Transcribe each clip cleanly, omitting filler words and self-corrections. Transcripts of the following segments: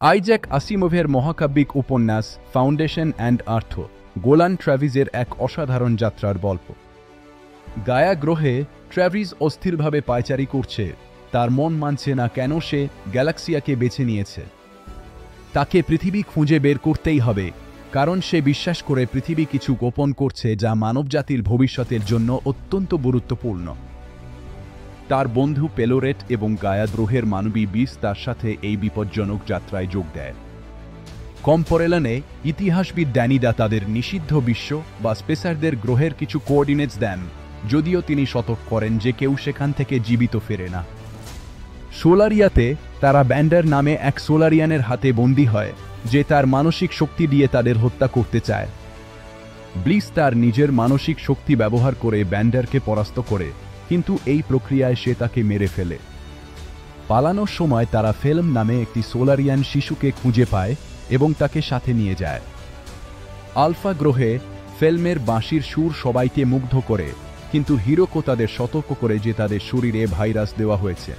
Isaac আসিমোভের মহাকাব্যিক উপন্যাস foundation and earth Golan ট্র্যাভিসের এক অসাধারণ যাত্রার গল্প। গায়া গ্রহে ট্র্যাভিস অস্থিরভাবে পায়চারি করছে। তার মন মানছে না কেন সে গ্যালাক্সিয়াকে বেছে নিয়েছে। তাকে পৃথিবী খুঁজে বের করতেই হবে, কারণ সে বিশ্বাস করে পৃথিবী কিছু গোপন করছে যা মানবজাতির ভবিষ্যতের জন্য অত্যন্ত গুরুত্বপূর্ণ। তার বন্ধু পেলোরেট এবং গায়া গ্রহের মানবী বিস তার সাথে এই বিপজ্জনক যাত্রায় যোগ দেয়। কম্পরেলনে ইতিহাসবিদ ড্যানিডা তাদের নিষিদ্ধ বিশ্ব বা স্পেসারদের গ্রহের কিছু কোঅর্ডিনেটস দেন, যদিও তিনি সতর্ক করেন যে কেউ সেখান থেকে জীবিত ফেরে না। সোলারিয়াতে তারা ব্যান্ডার নামে এক সোলারিয়ানের হাতে বন্দী হয়, যে তার মানসিক শক্তি দিয়ে তাদের হত্যা করতে চায়। ব্লিস তার নিজের মানসিক শক্তি ব্যবহার করে ব্যান্ডারকে পরাস্ত করে, কিন্তু এই প্রক্রিয়ায় সে তাকে মেরে ফেলে। পালানোর সময় তারা ফেলম নামে একটি সোলারিয়ান শিশুকে খুঁজে পায় এবং তাকে সাথে নিয়ে যায়। আলফা গ্রহে ফেলমের বাঁশির সুর সবাইকে মুগ্ধ করে, কিন্তু হিরোকো তাদের সতর্ক করে যে তাদের শরীরে ভাইরাস দেওয়া হয়েছে।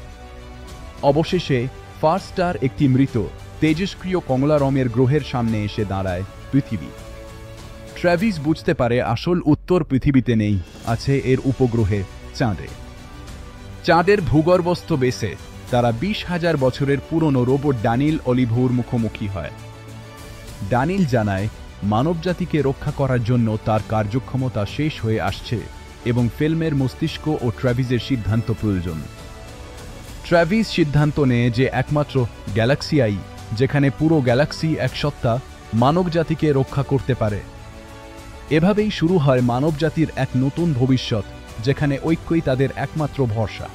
অবশেষে ফার্স্টার একটি মৃত তেজস্ক্রিয় কমলা রঙের গ্রহের সামনে এসে দাঁড়ায়, পৃথিবী। ট্র্যাভিস বুঝতে পারে আসল উত্তর পৃথিবীতে নেই, আছে এর উপগ্রহে চাঁদে। চাঁদের ভূগর্ভস্থ বেসে তারা 20,000 বছরের পুরনো রোবট ডানিল অলিভোর মুখোমুখি হয়। ডানিল জানায় মানবজাতিকে রক্ষা করার জন্য তার কার্যক্ষমতা শেষ হয়ে আসছে এবং ফেলমের মস্তিষ্ক ও ট্র্যাভিসের সিদ্ধান্ত প্রয়োজন। ট্র্যাভিস সিদ্ধান্ত নেয় যে একমাত্র গ্যালাক্সিয়াই, যেখানে পুরো গ্যালাক্সি এক সত্তা, মানবজাতিকে রক্ষা করতে পারে। এভাবেই শুরু হয় মানবজাতির এক নতুন ভবিষ্যৎ, যেখানে ঐক্যই তাদের একমাত্র ভরসা।